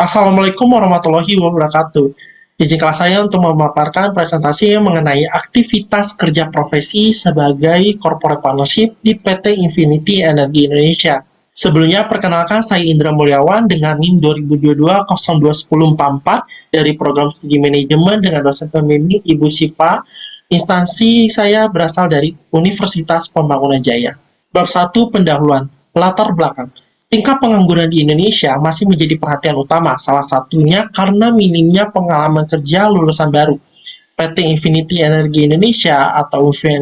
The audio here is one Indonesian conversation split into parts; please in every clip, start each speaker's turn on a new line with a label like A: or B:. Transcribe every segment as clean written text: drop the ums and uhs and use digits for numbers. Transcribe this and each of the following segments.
A: Assalamualaikum warahmatullahi wabarakatuh. Izinkanlah saya untuk memaparkan presentasi mengenai aktivitas kerja profesi sebagai corporate partnership di PT Infinity Energy Indonesia. Sebelumnya, perkenalkan saya Indra Mulyawan dengan NIM 2022-021044 dari Program Studi Manajemen dengan dosen pembimbing Ibu Siva. Instansi saya berasal dari Universitas Pembangunan Jaya. Bab 1 pendahuluan, latar belakang. Tingkat pengangguran di Indonesia masih menjadi perhatian utama, salah satunya karena minimnya pengalaman kerja lulusan baru. PT Infinity Energy Indonesia atau UFI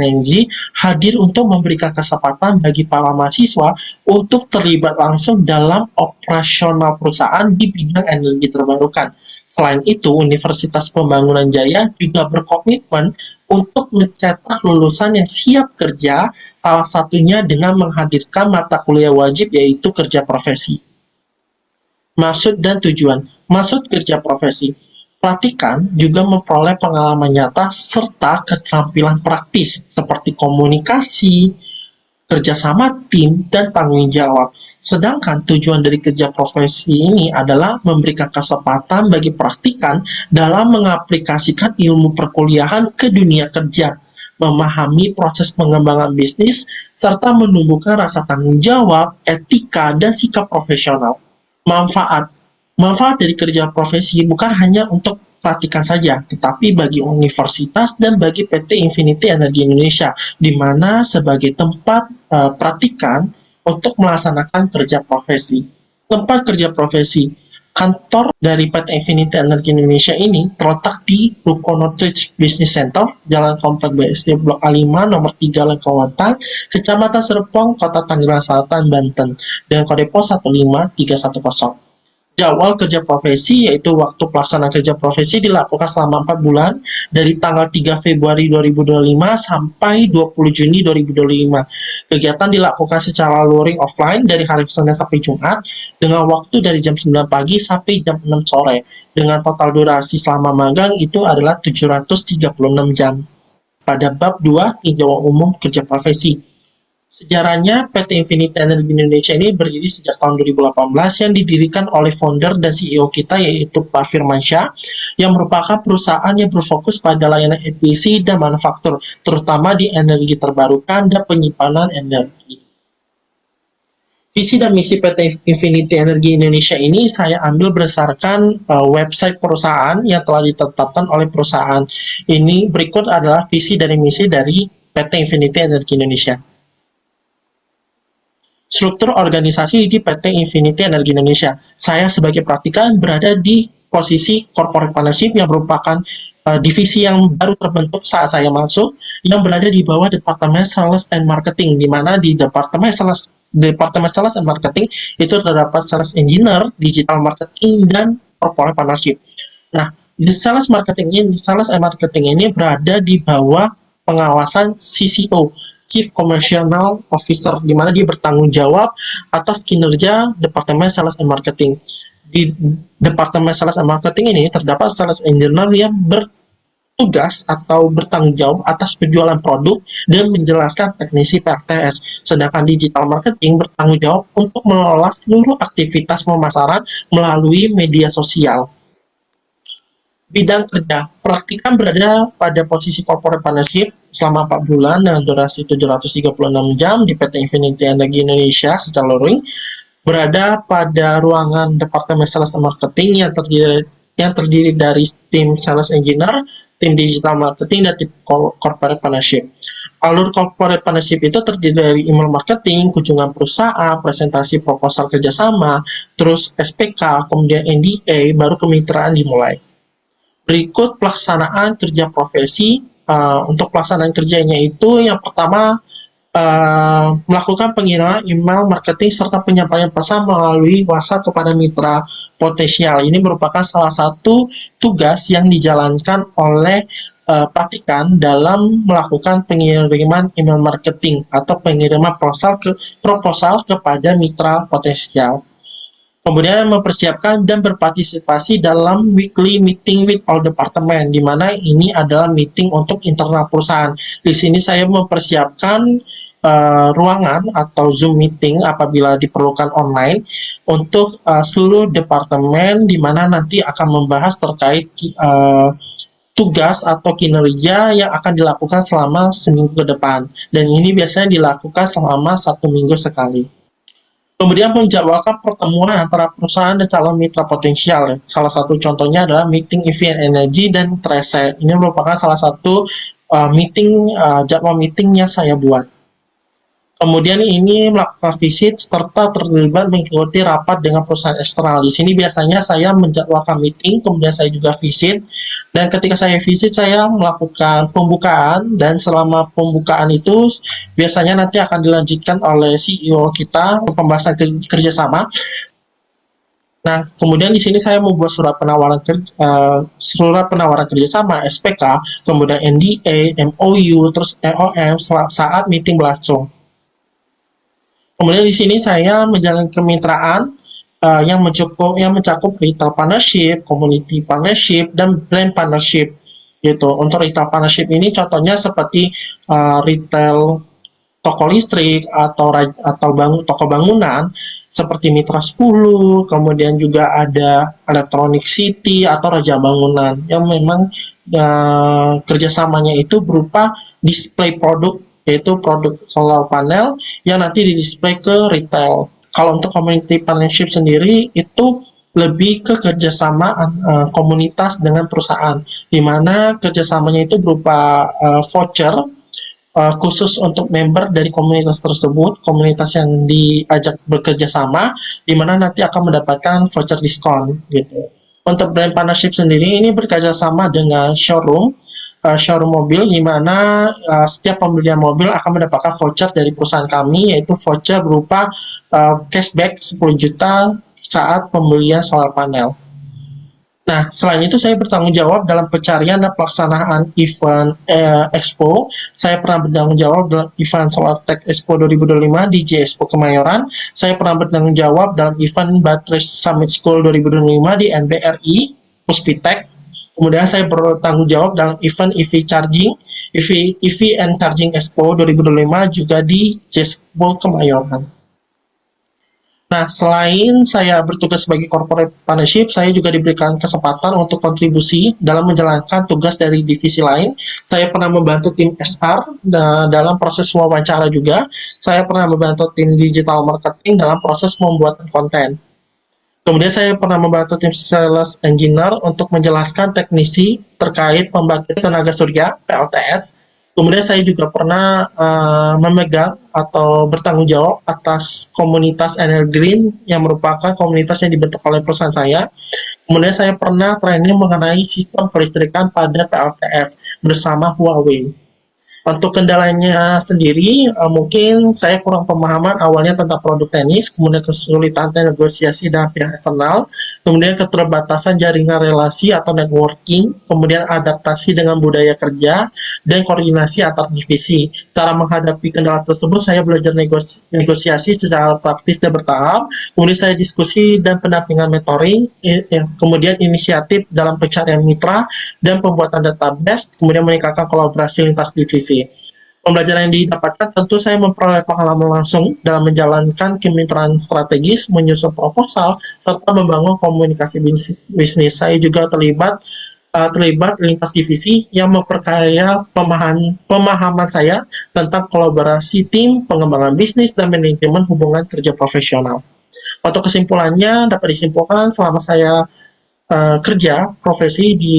A: hadir untuk memberikan kesempatan bagi para mahasiswa untuk terlibat langsung dalam operasional perusahaan di bidang energi terbarukan. Selain itu, Universitas Pembangunan Jaya juga berkomitmen untuk mencetak lulusan yang siap kerja, salah satunya dengan menghadirkan mata kuliah wajib yaitu kerja profesi. Maksud dan tujuan. Maksud kerja profesi. Pelatihan juga memperoleh pengalaman nyata serta keterampilan praktis seperti komunikasi, kerjasama tim, dan tanggung jawab. Sedangkan tujuan dari kerja profesi ini adalah memberikan kesempatan bagi praktikan dalam mengaplikasikan ilmu perkuliahan ke dunia kerja, memahami proses pengembangan bisnis, serta menumbuhkan rasa tanggung jawab, etika, dan sikap profesional. Manfaat. Manfaat dari kerja profesi bukan hanya untuk praktikan saja, tetapi bagi universitas dan bagi PT Infinity Energy Indonesia, di mana sebagai tempat praktikan untuk melaksanakan kerja profesi. Tempat kerja profesi. Kantor dari PT Infinity Energy Indonesia ini terletak di Ruko Northridge Business Center, Jalan Komplek BSD Blok A5 nomor 3 Lengkawata, Kecamatan Serpong, Kota Tangerang Selatan, Banten, dengan kode pos 15310. Jadwal kerja profesi yaitu waktu pelaksanaan kerja profesi dilakukan selama 4 bulan dari tanggal 3 Februari 2025 sampai 20 Juni 2025. Kegiatan dilakukan secara luring offline dari hari Senin sampai Jumat dengan waktu dari jam 9 pagi sampai jam 6 sore. Dengan total durasi selama magang itu adalah 736 jam. Pada bab 2 tinjauan umum kerja profesi. Sejarahnya, PT Infinity Energy Indonesia ini berdiri sejak tahun 2018 yang didirikan oleh founder dan CEO kita yaitu Pak Firmansyah yang merupakan perusahaan yang berfokus pada layanan EPC dan manufaktur, terutama di energi terbarukan dan penyimpanan energi. Visi dan misi PT Infinity Energy Indonesia ini saya ambil berdasarkan website perusahaan yang telah ditetapkan oleh perusahaan. Ini berikut adalah visi dan misi dari PT Infinity Energy Indonesia. Struktur organisasi di PT Infinity Energy Indonesia. Saya sebagai praktikan berada di posisi corporate partnership yang merupakan divisi yang baru terbentuk saat saya masuk, yang berada di bawah Departemen Sales and Marketing, di mana di Departemen Sales and Marketing itu terdapat Sales Engineer, Digital Marketing, dan Corporate Partnership. Nah, di Sales and Marketing ini berada di bawah pengawasan CCO, Chief Commercial Officer, di mana dia bertanggung jawab atas kinerja Departemen Sales and Marketing. Di Departemen Sales and Marketing ini terdapat Sales Engineer yang bertugas atau bertanggung jawab atas penjualan produk dan menjelaskan teknisi PRTS. Sedangkan Digital Marketing bertanggung jawab untuk mengelola seluruh aktivitas pemasaran melalui media sosial. Bidang kerja, praktikan berada pada posisi corporate partnership selama 4 bulan dengan durasi 736 jam di PT Infinity Energy Indonesia secara luring, berada pada ruangan Departemen Sales and Marketing yang terdiri dari tim Sales Engineer, tim Digital Marketing, dan tim Corporate Partnership. Alur Corporate Partnership itu terdiri dari email marketing, kunjungan perusahaan, presentasi proposal kerjasama, terus SPK, kemudian NDA, baru kemitraan dimulai. Berikut pelaksanaan kerja profesi. Untuk pelaksanaan kerjanya itu yang pertama melakukan pengiriman email marketing serta penyampaian pesan melalui WhatsApp kepada mitra potensial. Ini merupakan salah satu tugas yang dijalankan oleh praktikan dalam melakukan pengiriman email marketing atau pengiriman proposal kepada mitra potensial. Kemudian mempersiapkan dan berpartisipasi dalam weekly meeting with all department, di mana ini adalah meeting untuk internal perusahaan. Di sini saya mempersiapkan ruangan atau Zoom meeting apabila diperlukan online untuk seluruh departemen, di mana nanti akan membahas terkait tugas atau kinerja yang akan dilakukan selama seminggu ke depan. Dan ini biasanya dilakukan selama 1 minggu sekali. Kemudian menjadwalkan pertemuan antara perusahaan dan calon mitra potensial. Salah satu contohnya adalah meeting EV Energy dan Trese. Ini merupakan salah satu jadwal meeting yang saya buat. Kemudian ini melakukan visit serta terlibat mengikuti rapat dengan perusahaan eksternal. Di sini biasanya saya menjadwalkan meeting, kemudian saya juga visit. Dan ketika saya visit, saya melakukan pembukaan, dan selama pembukaan itu biasanya nanti akan dilanjutkan oleh CEO kita untuk pembahasan kerjasama. Nah, kemudian di sini saya membuat surat penawaran kerjasama (SPK), kemudian NDA, MOU, terus EOM saat meeting berlangsung. Kemudian di sini saya menjalin kemitraan yang mencakup retail partnership, community partnership, dan brand partnership. Gitu. Untuk retail partnership ini contohnya seperti retail toko listrik atau toko bangunan seperti Mitra 10, kemudian juga ada Electronic City atau Raja Bangunan yang memang kerjasamanya itu berupa display produk, yaitu produk solar panel yang nanti didisplay ke retail. Kalau untuk community partnership sendiri itu lebih ke kerjasama komunitas dengan perusahaan, di mana kerjasamanya itu berupa voucher khusus untuk member dari komunitas tersebut, komunitas yang diajak bekerja sama, di mana nanti akan mendapatkan voucher diskon gitu. Untuk brand partnership sendiri ini bekerja sama dengan showroom mobil, di mana setiap pembelian mobil akan mendapatkan voucher dari perusahaan kami, yaitu voucher berupa cashback 10 juta saat pembelian solar panel. Nah, selain itu saya bertanggung jawab dalam pencarian dan pelaksanaan event Expo. Saya pernah bertanggung jawab dalam event Solar Tech Expo 2025 di J-Expo Kemayoran. Saya pernah bertanggung jawab dalam event Baterai Summit School 2025 di NBRI Puspitek. Kemudian saya bertanggung jawab dalam event EV and Charging Expo 2025 juga di J-Expo Kemayoran. Nah, selain saya bertugas sebagai corporate partnership, saya juga diberikan kesempatan untuk kontribusi dalam menjalankan tugas dari divisi lain. Saya pernah membantu tim SR dalam proses wawancara juga. Saya pernah membantu tim digital marketing dalam proses membuat konten. Kemudian saya pernah membantu tim sales engineer untuk menjelaskan teknisi terkait pembangkit tenaga surya (PLTS). Kemudian saya juga pernah memegang atau bertanggung jawab atas komunitas Energy Green yang merupakan komunitas yang dibentuk oleh perusahaan saya. Kemudian saya pernah training mengenai sistem kelistrikan pada PLTS bersama Huawei. Untuk kendalanya sendiri, mungkin saya kurang pemahaman awalnya tentang produk tenis, kemudian kesulitan negosiasi dengan pihak eksternal, kemudian keterbatasan jaringan relasi atau networking, kemudian adaptasi dengan budaya kerja, dan koordinasi antar divisi. Cara menghadapi kendala tersebut, saya belajar negosiasi secara praktis dan bertahap, kemudian saya diskusi dan pendampingan mentoring, kemudian inisiatif dalam pencarian mitra, dan pembuatan database, kemudian meningkatkan kolaborasi lintas divisi. Pembelajaran yang didapatkan tentu saya memperoleh pengalaman langsung dalam menjalankan kemitraan strategis, menyusun proposal, serta membangun komunikasi bisnis. Saya juga terlibat lintas divisi yang memperkaya pemahaman saya tentang kolaborasi tim, pengembangan bisnis, dan manajemen hubungan kerja profesional. Untuk kesimpulannya, dapat disimpulkan selama saya kerja profesi di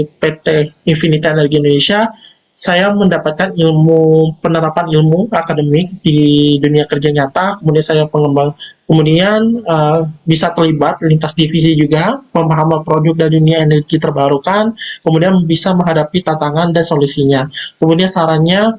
A: PT Infinity Energy Indonesia, saya mendapatkan penerapan ilmu akademik di dunia kerja nyata, kemudian saya bisa terlibat lintas divisi juga, pemahaman produk dan dunia energi terbarukan, kemudian bisa menghadapi tantangan dan solusinya. Kemudian sarannya,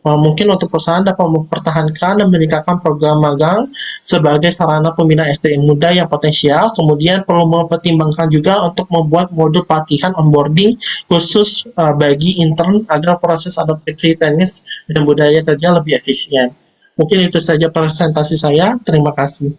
A: mungkin untuk perusahaan dapat mempertahankan dan meningkatkan program magang sebagai sarana pembina SDM muda yang potensial, kemudian perlu mempertimbangkan juga untuk membuat modul pelatihan onboarding khusus bagi intern agar proses adaptasi teknis dan budaya kerja lebih efisien. Mungkin itu saja presentasi saya. Terima kasih.